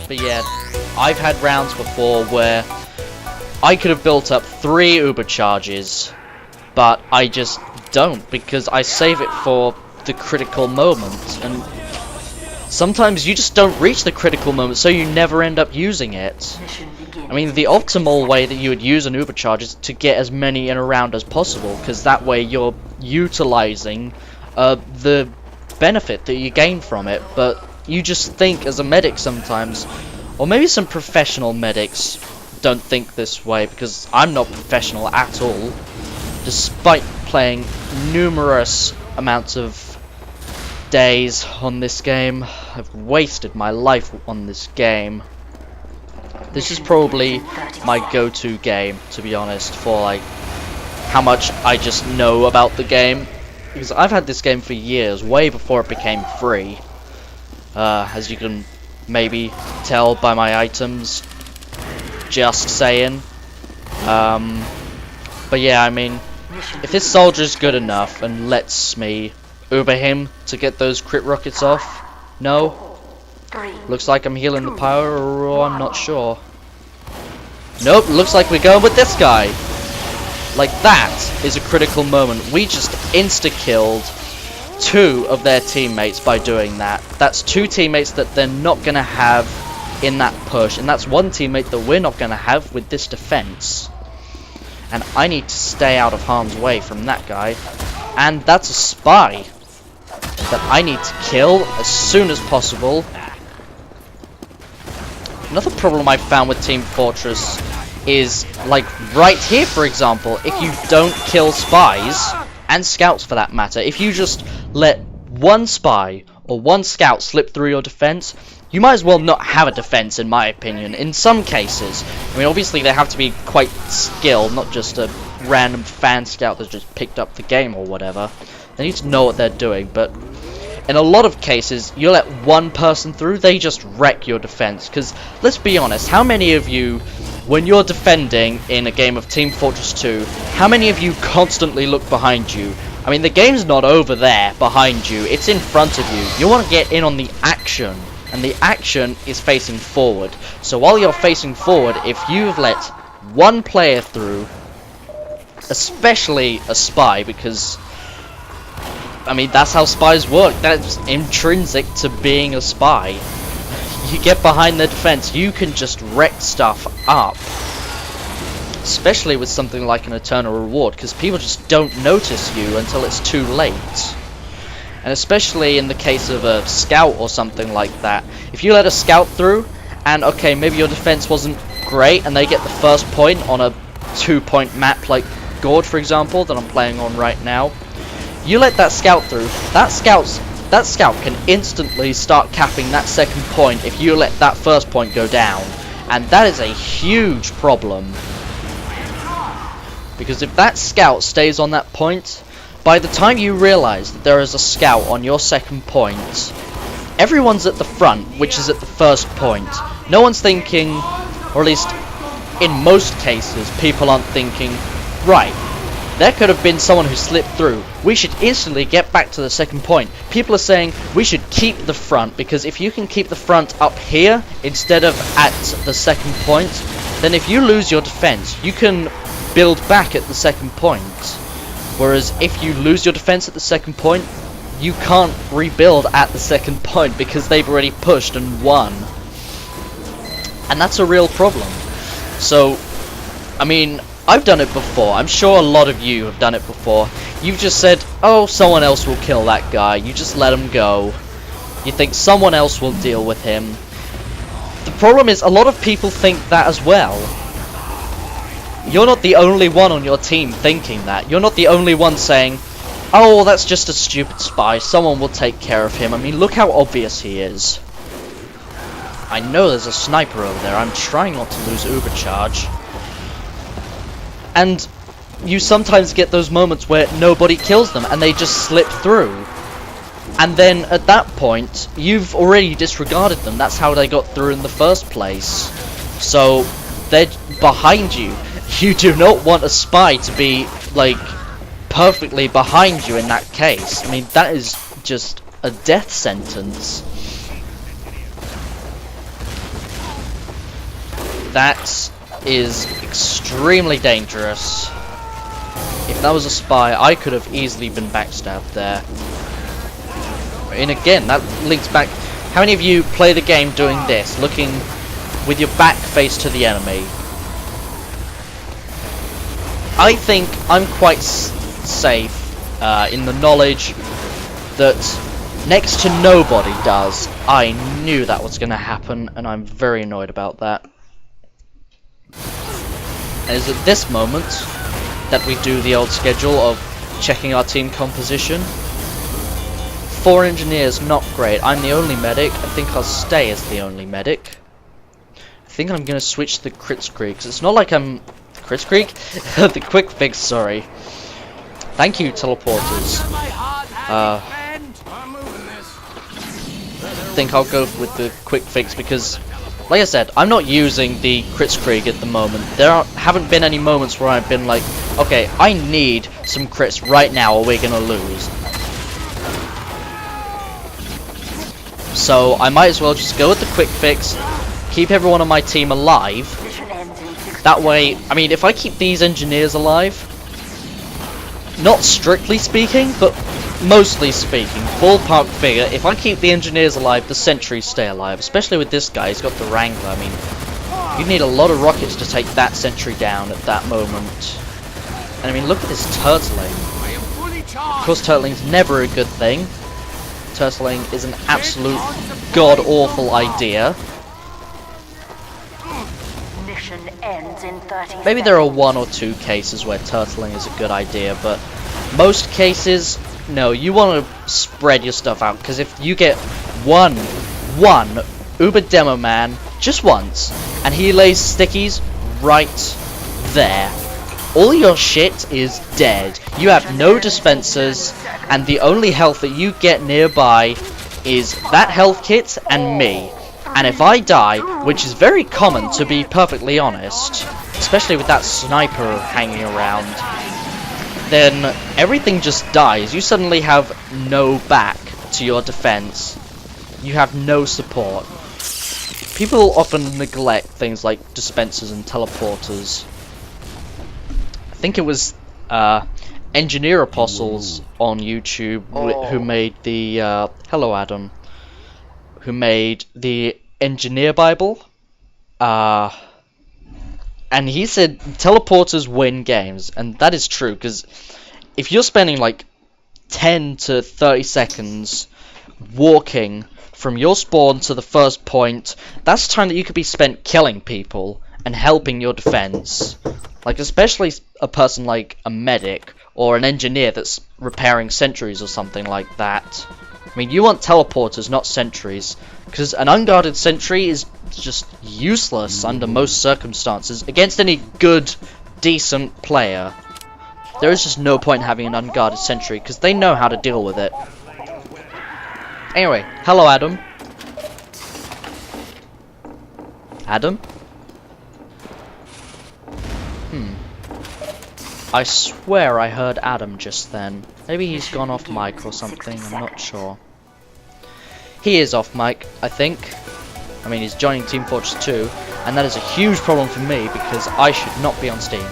But yeah, I've had rounds before where I could have built up 3 Uber charges, but I just don't, because I save it for the critical moment, and sometimes you just don't reach the critical moment, so you never end up using it. I mean, the optimal way that you would use an Uber charge is to get as many in a round as possible, because that way you're utilizing the benefit that you gain from it. But you just think as a medic sometimes, or maybe some professional medics don't think this way, because I'm not professional at all, despite playing numerous amounts of days on this game. I've wasted my life on this game. This is probably my go-to game, to be honest, for like how much I just know about the game, because I've had this game for years, way before it became free, as you can maybe tell by my items, just saying. But yeah, I mean, if this soldier's good enough and lets me Uber him to get those crit rockets off. No? Looks like I'm healing the power, or I'm not sure. Nope, looks like we're going with this guy. Like, that is a critical moment. We just insta-killed 2 of their teammates by doing that. That's 2 teammates that they're not going to have in that push, and that's 1 teammate that we're not going to have with this defense. And I need to stay out of harm's way from that guy. And that's a spy that I need to kill as soon as possible. Another problem I've found with Team Fortress is, like, right here, for example, if you don't kill spies, and scouts for that matter, if you just let 1 spy or 1 scout slip through your defense, you might as well not have a defense, in my opinion, in some cases. I mean, obviously they have to be quite skilled, not just a random fan scout that just picked up the game or whatever. They need to know what they're doing, but in a lot of cases, you let 1 person through, they just wreck your defense. Because, let's be honest, how many of you, when you're defending in a game of Team Fortress 2, how many of you constantly look behind you? I mean, the game's not over there, behind you, it's in front of you. You want to get in on the action, and the action is facing forward. So while you're facing forward, if you've let 1 player through, especially a spy, because I mean, that's how spies work. That's intrinsic to being a spy. You get behind their defense, you can just wreck stuff up. Especially with something like an eternal reward, because people just don't notice you until it's too late. And especially in the case of a scout or something like that. If you let a scout through, and okay, maybe your defense wasn't great, and they get the first point on a 2-point map like Gorge, for example, that I'm playing on right now. You let that scout through, that scout can instantly start capping that 2nd point if you let that 1st point go down. And that is a huge problem. Because if that scout stays on that point, by the time you realize that there is a scout on your 2nd point, everyone's at the front, which is at the 1st point. No one's thinking, or at least in most cases, people aren't thinking, right, there could have been someone who slipped through. We should instantly get back to the 2nd point. People are saying we should keep the front, because if you can keep the front up here instead of at the 2nd point, then if you lose your defense, you can build back at the 2nd point. Whereas if you lose your defense at the 2nd point, you can't rebuild at the 2nd point because they've already pushed and won. And that's a real problem. So, I mean, I've done it before. I'm sure a lot of you have done it before. You've just said, oh, someone else will kill that guy. You just let him go. You think someone else will deal with him. The problem is, a lot of people think that as well. You're not the only one on your team thinking that. You're not the only one saying, oh, that's just a stupid spy. Someone will take care of him. I mean, look how obvious he is. I know there's a sniper over there. I'm trying not to lose Uber charge. And you sometimes get those moments where nobody kills them and they just slip through. And then at that point, you've already disregarded them. That's how they got through in the first place. So, they're behind you. You do not want a spy to be, like, perfectly behind you in that case. I mean, that is just a death sentence. That is extremely dangerous. If that was a spy, I could have easily been backstabbed there. And again, that links back. How many of you play the game doing this, looking with your back face to the enemy? I think I'm quite safe in the knowledge that next to nobody does. I knew that was going to happen, and I'm very annoyed about that. And it's at this moment that we do the old schedule of checking our team composition. 4 engineers, not great. I'm the only medic. I think I'll stay as the only medic. I think I'm going to switch to the Kritzkrieg, because it's not like I'm... Kritzkrieg? The quick fix, sorry. Thank you, teleporters. I think I'll go with the quick fix because, like I said, I'm not using the Kritzkrieg at the moment. There haven't been any moments where I've been like, okay, I need some crits right now or we're gonna lose. So I might as well just go with the quick fix, keep everyone on my team alive. That way, I mean, if I keep these engineers alive, not strictly speaking, but mostly speaking, ballpark figure, if I keep the engineers alive, the sentries stay alive. Especially with this guy, he's got the Wrangler. I mean, you need a lot of rockets to take that sentry down at that moment. And I mean, look at this turtling. Of course, turtling's never a good thing. Turtling is an absolute god-awful idea. Maybe there are 1 or 2 cases where turtling is a good idea, but most cases, no, you want to spread your stuff out, because if you get one Uber Demo Man just once, and he lays stickies right there, all your shit is dead. You have no dispensers, and the only health that you get nearby is that health kit and me. And if I die, which is very common to be perfectly honest, especially with that sniper hanging around, then everything just dies. You suddenly have no back to your defense. You have no support. People often neglect things like dispensers and teleporters. I think it was Engineer Apostles on YouTube who made the hello Adam, who made the Engineer Bible, and he said teleporters win games, and that is true, because if you're spending like 10 to 30 seconds walking from your spawn to the first point, that's time that you could be spent killing people and helping your defense. Like, especially a person like a medic or an engineer that's repairing sentries or something like that. I mean, you want teleporters, not sentries, because an unguarded sentry is just useless under most circumstances against any good, decent player. There is just no point in having an unguarded sentry, because they know how to deal with it. Anyway, hello Adam. Adam? I swear I heard Adam just then. Maybe he's gone off mic or something, I'm not sure. He is off mic, I think. I mean, he's joining Team Fortress 2, and that is a huge problem for me because I should not be on Steam.